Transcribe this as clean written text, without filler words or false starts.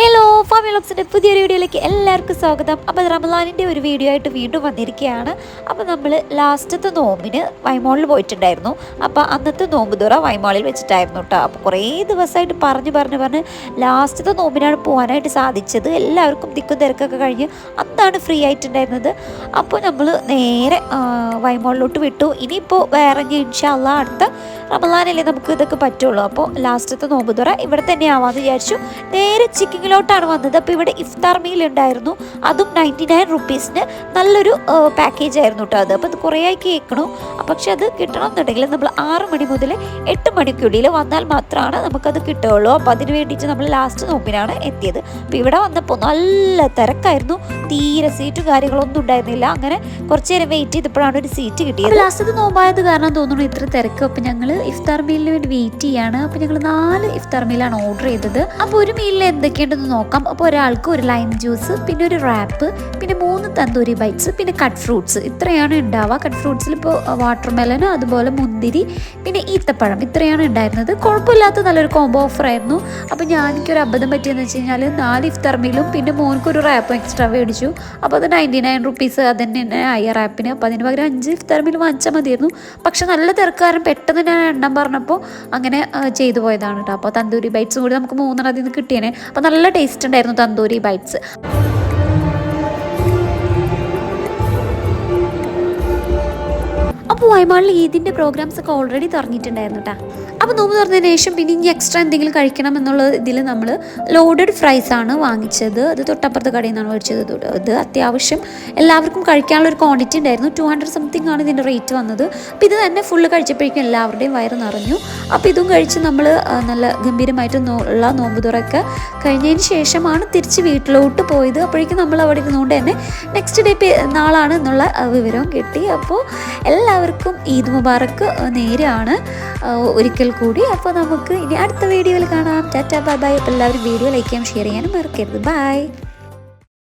Hello ഫാമിലോക്സിൻ്റെ പുതിയൊരു വീഡിയോയിലേക്ക് എല്ലാവർക്കും സ്വാഗതം. അപ്പോൾ റമളാനിൻ്റെ ഒരു വീഡിയോ ആയിട്ട് വീണ്ടും വന്നിരിക്കുകയാണ്. അപ്പോൾ നമ്മൾ ലാസ്റ്റത്തെ നോമ്പിന് വൈമോളിൽ പോയിട്ടുണ്ടായിരുന്നു. അപ്പോൾ അന്നത്തെ നോമ്പ് തുറ വൈമോളിൽ വെച്ചിട്ടായിരുന്നു കേട്ടോ. അപ്പോൾ കുറേ ദിവസമായിട്ട് പറഞ്ഞ് ലാസ്റ്റത്തെ നോമ്പിനാണ് പോകാനായിട്ട് സാധിച്ചത്. എല്ലാവർക്കും തിക്കും തിരക്കൊക്കെ കഴിഞ്ഞ് അന്നാണ് ഫ്രീ ആയിട്ടുണ്ടായിരുന്നത്. അപ്പോൾ നമ്മൾ നേരെ വൈമോളിലോട്ട് വിട്ടു. ഇനിയിപ്പോൾ വേറെ ഇൻഷാ അല്ലാഹ് അടുത്ത റമളാനല്ലേ നമുക്ക് ഇതൊക്കെ പറ്റുള്ളൂ. അപ്പോൾ ലാസ്റ്റത്തെ നോമ്പ് തുറ ഇവിടെ തന്നെ ആവാമെന്ന് വിചാരിച്ചു. നേരെ ചിക്കിങ്ങിലോട്ടാണ് വന്നത്. അപ്പോൾ ഇവിടെ ഇഫ്താർ മീൽ ഉണ്ടായിരുന്നു, അതും 99 റുപ്പീസിന് നല്ലൊരു പാക്കേജ് ആയിരുന്നു കേട്ടോ. അത് അപ്പോൾ അത് കുറേ ആയി കേൾക്കണു. പക്ഷെ അത് കിട്ടണമെന്നുണ്ടെങ്കിൽ നമ്മൾ 6 മണി മുതൽ 8 മണിക്കുള്ളിൽ വന്നാൽ മാത്രമാണ് നമുക്കത് കിട്ടുകയുള്ളൂ. അപ്പോൾ അതിന് വേണ്ടിയിട്ട് നമ്മൾ ലാസ്റ്റ് നോമ്പിനാണ് എത്തിയത്. അപ്പോൾ ഇവിടെ വന്നപ്പോൾ നല്ല തിരക്കായിരുന്നു, തീരെ സീറ്റും കാര്യങ്ങളൊന്നും ഉണ്ടായിരുന്നില്ല. അങ്ങനെ കുറച്ച് നേരം വെയിറ്റ് ചെയ്തപ്പോഴാണ് ഒരു സീറ്റ് കിട്ടിയത്. ലാസ്റ്റ് നോമ്പായത് കാരണം തോന്നുന്നു ഇത്ര തിരക്ക്. അപ്പോൾ ഞങ്ങൾ ഇഫ്താർ മീലിന് വേണ്ടി വെയിറ്റ് ചെയ്യാണ്. അപ്പോൾ ഞങ്ങൾ 4 ഇഫ്താർ മീലാണ് ഓർഡർ ചെയ്തത്. അപ്പോൾ ഒരു മീലിൽ എന്തൊക്കെയുണ്ടെന്ന് നോക്കാം. അപ്പോൾ ഒരാൾക്ക് ഒരു ലൈം ജ്യൂസ്, പിന്നെ ഒരു റാപ്പ്, പിന്നെ 3 തന്തൂരി ബൈറ്റ്സ്, പിന്നെ കട്ട് ഫ്രൂട്ട്സ്, ഇത്രയാണ് ഉണ്ടാവുക. കട്ട് ഫ്രൂട്ട്സിൽ ഇപ്പോൾ വാട്ടർമെലൻ, അതുപോലെ മുന്തിരി, പിന്നെ ഈത്തപ്പഴം, ഇത്രയാണ് ഉണ്ടായിരുന്നത്. കുഴപ്പമില്ലാത്ത നല്ലൊരു കോംബോ ഓഫർ ആയിരുന്നു. അപ്പോൾ എനിക്കൊരു അബദ്ധം പറ്റിയെന്ന് വെച്ച് കഴിഞ്ഞാൽ 4 ഇഫ്താർ മീലും പിന്നെ മോനക്കൊരു റാപ്പും എക്സ്ട്രാ മേടിച്ചു. അപ്പോൾ അത് 99 റുപ്പീസ് അത് തന്നെ ആയി റാപ്പിന്. അപ്പോൾ അതിന് പകരം 5 ഇഫ്താർ മീൽ വാങ്ങിച്ചാൽ മതിയായിരുന്നു. പക്ഷെ നല്ല തിരക്കാരൻ പെട്ടെന്ന് ഞാൻ എണ്ണം പറഞ്ഞപ്പോൾ അങ്ങനെ ചെയ്തു പോയതാണ് കേട്ടോ. അപ്പോൾ തന്തൂരി ബൈറ്റ്സും കൂടി നമുക്ക് 3 അതിൽ നിന്ന് കിട്ടിയേനെ. അപ്പോൾ നല്ല ടേസ്റ്റ് ഉണ്ടായിരുന്നു തന്തൂരി ബൈറ്റ്സ്. അപ്പോൾ വൈമാളിൽ ഈദിൻ്റെ പ്രോഗ്രാംസ് ഒക്കെ ഓൾറെഡി തുറന്നിട്ടുണ്ടായിരുന്നു കേട്ടോ. അപ്പോൾ നോമ്പ് തുറന്നതിന് ശേഷം പിന്നെ ഇനി എക്സ്ട്രാ എന്തെങ്കിലും കഴിക്കണം എന്നുള്ള ഇതിൽ നമ്മൾ ലോഡഡ് ഫ്രൈസ് ആണ് വാങ്ങിച്ചത്. അത് തൊട്ടപ്പുറത്തെ കടയിൽ നിന്നാണ് മേടിച്ചത്. ഇത് അത്യാവശ്യം എല്ലാവർക്കും കഴിക്കാനുള്ള ഒരു ക്വാണ്ടിറ്റി ഉണ്ടായിരുന്നു. 200 സംതിങ് ആണ് ഇതിൻ്റെ റേറ്റ് വന്നത്. അപ്പോൾ ഇത് തന്നെ ഫുള്ള് കഴിച്ചപ്പോഴേക്കും എല്ലാവരുടെയും വയറ് നിറഞ്ഞു. അപ്പോൾ ഇതും കഴിച്ച് നമ്മൾ നല്ല ഗംഭീരമായിട്ട് ഉള്ള നോമ്പ് തുറയൊക്കെ കഴിഞ്ഞതിന് ശേഷമാണ് തിരിച്ച് വീട്ടിലോട്ട് പോയത്. അപ്പോഴേക്കും നമ്മൾ അവിടെ ഇരുന്നുകൊണ്ട് തന്നെ നെക്സ്റ്റ് ഡേ നാളാണ് എന്നുള്ള വിവരവും കിട്ടി. അപ്പോൾ എല്ലാവർക്കും ഈദ് മുബാറക്ക് നേരെയാണ് ഒരിക്കൽ കൂടി. അപ്പോൾ നമുക്ക് ഇനി അടുത്ത വീഡിയോയിൽ കാണാം. Tata bye bye. അപ്പോൾ എല്ലാവരും വീഡിയോ ലൈക്ക് ചെയ്യാനും ഷെയർ ചെയ്യാനും മറക്കരുത്. ബൈ.